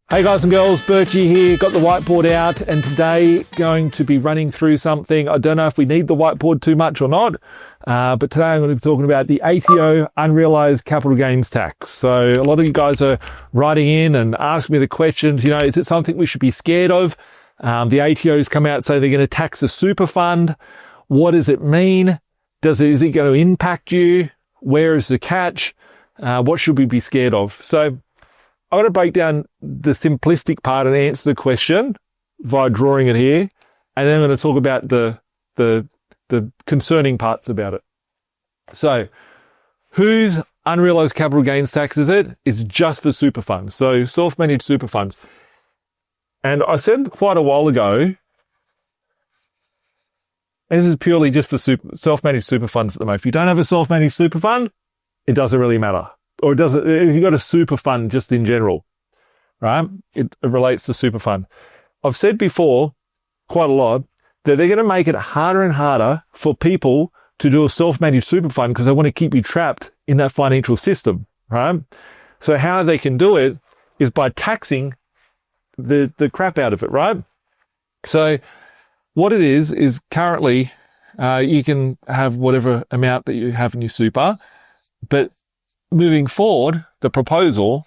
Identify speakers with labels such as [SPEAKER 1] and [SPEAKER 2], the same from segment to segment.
[SPEAKER 1] Hey guys and girls, Birchy here, got the whiteboard out, and today going to be running through something. I don't know if we need the whiteboard too much or not, but today I'm going to be talking about the ATO, Unrealized Capital Gains Tax. So a lot of you guys are writing in and asking me the questions, is it something we should be scared of? The ATO's come out, so they're going to tax a super fund. What does it mean? Is it going to impact you? Where is the catch? What should we be scared of? So I'm going to break down the simplistic part and answer the question via drawing it here, and then I'm going to talk about the concerning parts about it. So, whose unrealized capital gains tax is it? It's just the super funds, so self-managed super funds. And I said quite a while ago, this is purely just for self-managed super funds at the moment. If you don't have a self-managed super fund, it doesn't really matter. Or it doesn't, if you've got a super fund just in general, right? It relates to super fund. I've said before, quite a lot, that they're going to make it harder and harder for people to do a self-managed super fund because they want to keep you trapped in that financial system, right? So how they can do it is by taxing the crap out of it, right? So what it is currently, you can have whatever amount that you have in your super, but moving forward, the proposal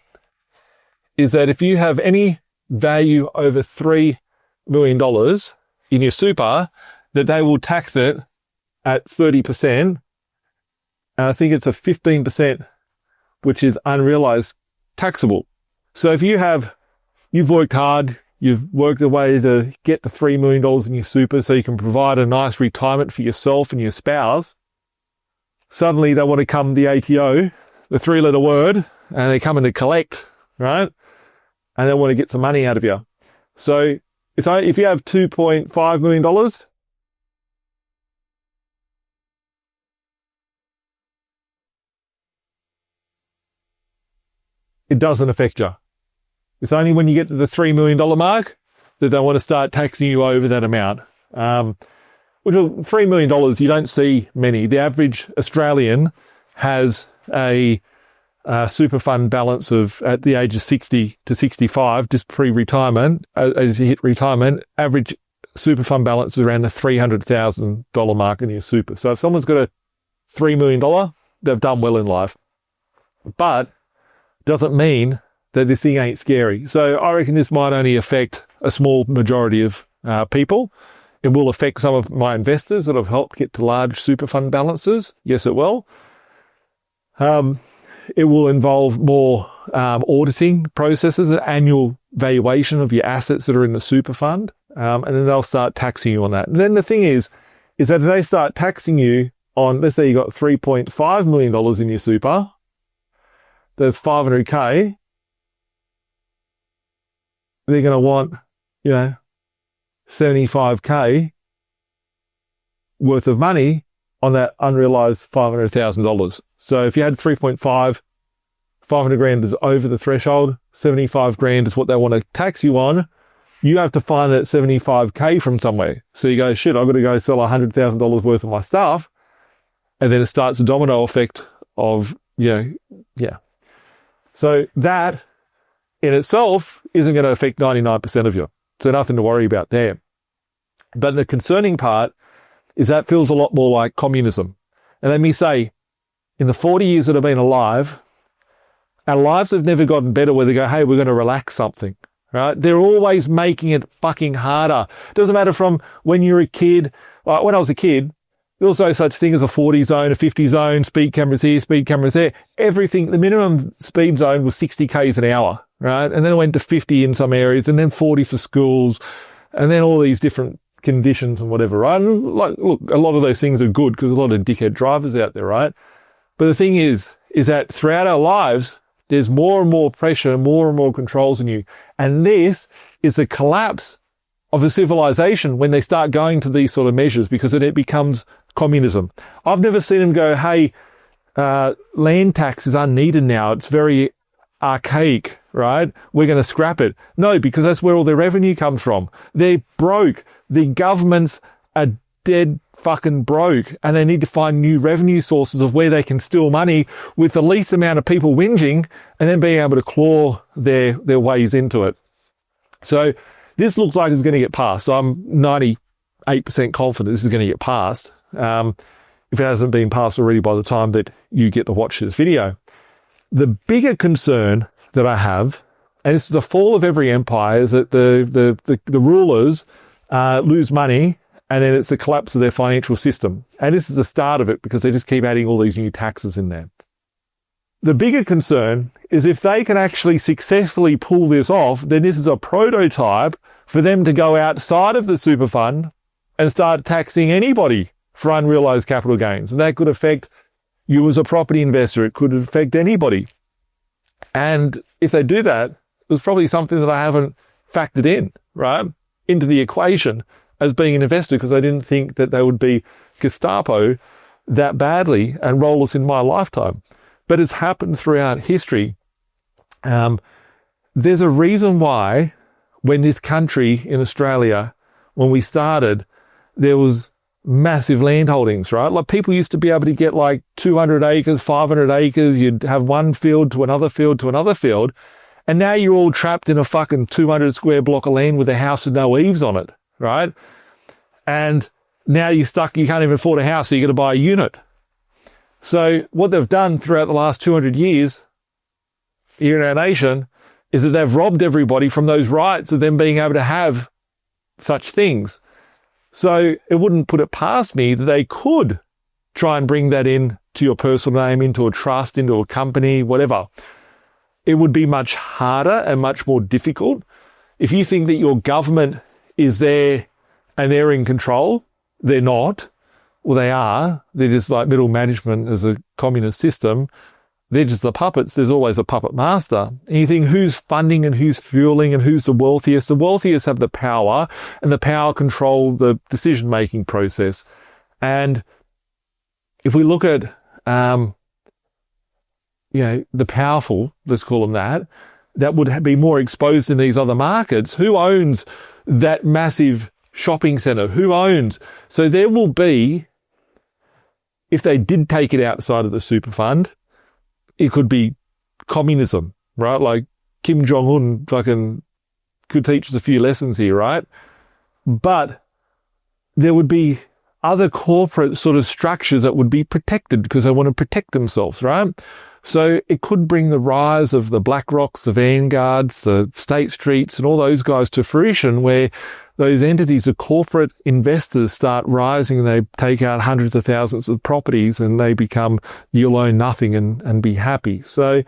[SPEAKER 1] is that if you have any value over $3 million in your super, that they will tax it at 30%. And I think it's a 15%, which is unrealized taxable. So if you've worked hard, you've worked a way to get the $3 million in your super so you can provide a nice retirement for yourself and your spouse, suddenly they want to come the ATO, the three-letter word, and they come in to collect, right? And they want to get some money out of you. So if you have $2.5 million, it doesn't affect you. It's only when you get to the $3 million mark that they want to start taxing you over that amount. Which $3 million, you don't see many. The average Australian has a super fund balance of, at the age of 60 to 65, just pre-retirement, as you hit retirement, average super fund balance is around the $300,000 mark in your super. So if someone's got a $3 million, they've done well in life. But doesn't mean that this thing ain't scary. So I reckon this might only affect a small majority of people. It will affect some of my investors that have helped get to large super fund balances. Yes, it will. It will involve more auditing processes, an annual valuation of your assets that are in the super fund, and then they'll start taxing you on that. And then the thing is that if they start taxing you on, let's say you got $3.5 million in your super, there's $500K, they're going to want, $75K worth of money on that unrealized $500,000. So if you had 3.5, 500 grand is over the threshold, 75 grand is what they want to tax you on. You have to find that 75K from somewhere. So you go, shit, I've got to go sell $100,000 worth of my stuff. And then it starts a domino effect of, So that in itself isn't going to affect 99% of you. So nothing to worry about there. But the concerning part is that feels a lot more like communism. And let me say, in the 40 years that I've been alive, our lives have never gotten better where they go, hey, we're going to relax something, right? They're always making it fucking harder. It doesn't matter from when you're a kid. Like when I was a kid, there was no such thing as a 40 zone, a 50 zone, speed cameras here, speed cameras there. Everything, the minimum speed zone was 60 Ks an hour, right? And then it went to 50 in some areas, and then 40 for schools, and then all these different conditions and whatever, right? And look, a lot of those things are good because a lot of dickhead drivers out there, right? But the thing is that throughout our lives, there's more and more pressure, more and more controls on you. And this is the collapse of a civilization when they start going to these sort of measures, because then it becomes communism. I've never seen them go, hey, land tax is unneeded now. It's very archaic, right? We're going to scrap it. No, because that's where all their revenue comes from. They're broke. The governments are dead fucking broke, and they need to find new revenue sources of where they can steal money with the least amount of people whinging, and then being able to claw their ways into it. So this looks like it's going to get passed. So I'm 98% confident this is going to get passed. If it hasn't been passed already by the time that you get to watch this video. The bigger concern that I have, and this is the fall of every empire, is that the rulers lose money, and then it's the collapse of their financial system. And this is the start of it because they just keep adding all these new taxes in there. The bigger concern is if they can actually successfully pull this off, then this is a prototype for them to go outside of the super fund and start taxing anybody for unrealized capital gains. And that could affect you as a property investor. It could affect anybody. And if they do that, it's probably something that I haven't factored in, right, into the equation as being an investor, because I didn't think that they would be Gestapo that badly and roll us in my lifetime. But it's happened throughout history. There's a reason why when this country in Australia, when we started, there was massive land holdings, right? Like people used to be able to get like 200 acres, 500 acres. You'd have one field to another field to another field. And now you're all trapped in a fucking 200 square block of land with a house with no eaves on it, right? And now you're stuck, you can't even afford a house, so you're going to buy a unit. So what they've done throughout the last 200 years here in our nation is that they've robbed everybody from those rights of them being able to have such things. So it wouldn't put it past me that they could try and bring that in to your personal name, into a trust, into a company, whatever. It would be much harder and much more difficult. If you think that your government is there and they're in control, they're not. Well, they are. They're just like middle management as a communist system. They're just the puppets. There's always a puppet master. And you think who's funding and who's fueling and who's the wealthiest? The wealthiest have the power, and the power control the decision-making process. And if we look at, the powerful, let's call them that would be more exposed in these other markets. Who owns that massive shopping centre? Who owns? So there will be, if they did take it outside of the super fund, it could be communism, right? Like Kim Jong-un fucking could teach us a few lessons here, right? But there would be other corporate sort of structures that would be protected because they want to protect themselves, right? So it could bring the rise of the BlackRocks, the Vanguards, the State Streets and all those guys to fruition, where those entities, the corporate investors, start rising and they take out hundreds of thousands of properties and they become you'll own nothing and be happy. So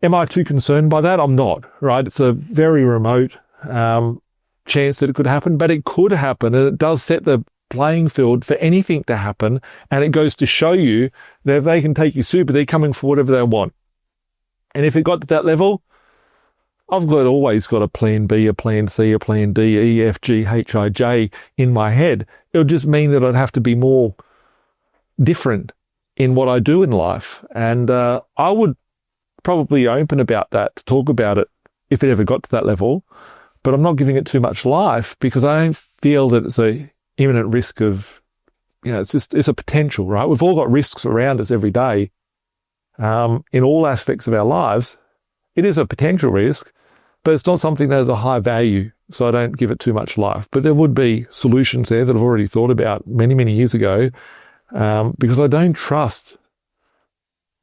[SPEAKER 1] am I too concerned by that? I'm not, right? It's a very remote chance that it could happen, but it could happen, and it does set the playing field for anything to happen. And it goes to show you that if they can take you super, they're coming for whatever they want. And if it got to that level, I've always got a plan B, a plan C, a plan D, E, F, G, H, I, J in my head. It'll just mean that I'd have to be more different in what I do in life. And I would probably be open about that, to talk about it if it ever got to that level. But I'm not giving it too much life because I don't feel that it's a imminent risk of, it's a potential, right? We've all got risks around us every day in all aspects of our lives. It is a potential risk, but it's not something that has a high value, so I don't give it too much life. But there would be solutions there that I've already thought about many, many years ago because I don't trust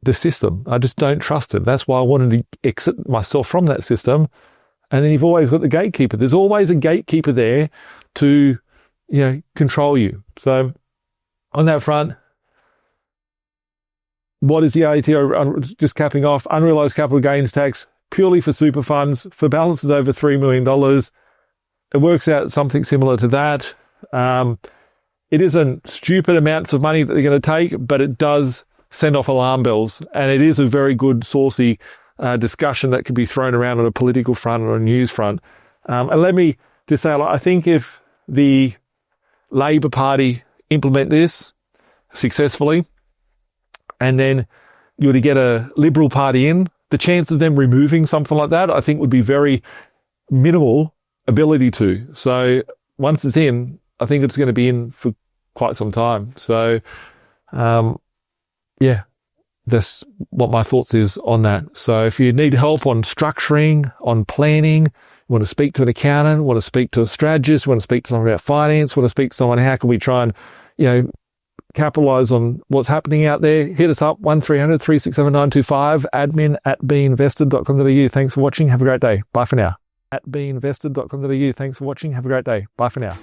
[SPEAKER 1] the system. I just don't trust it. That's why I wanted to exit myself from that system. And then you've always got the gatekeeper. There's always a gatekeeper there to control you. So on that front, what is the ATO, just capping off, unrealized capital gains tax purely for super funds for balances over $3 million. It works out something similar to that. It isn't stupid amounts of money that they're going to take, but it does send off alarm bells. And it is a very good, saucy discussion that can be thrown around on a political front or a news front. And let me just say, I think if the Labor Party implement this successfully, and then you were to get a Liberal Party in, the chance of them removing something like that, I think would be very minimal ability to. So once it's in, I think it's going to be in for quite some time. So, that's what my thoughts is on that. So if you need help on structuring, on planning, want to speak to an accountant, want to speak to a strategist, want to speak to someone about finance, want to speak to someone, how can we try and, capitalize on what's happening out there, hit us up, 1300 367 925, admin@binvested.com.au. Thanks for watching. Have a great day. Bye for now. @binvested.com.au. Thanks for watching. Have a great day. Bye for now.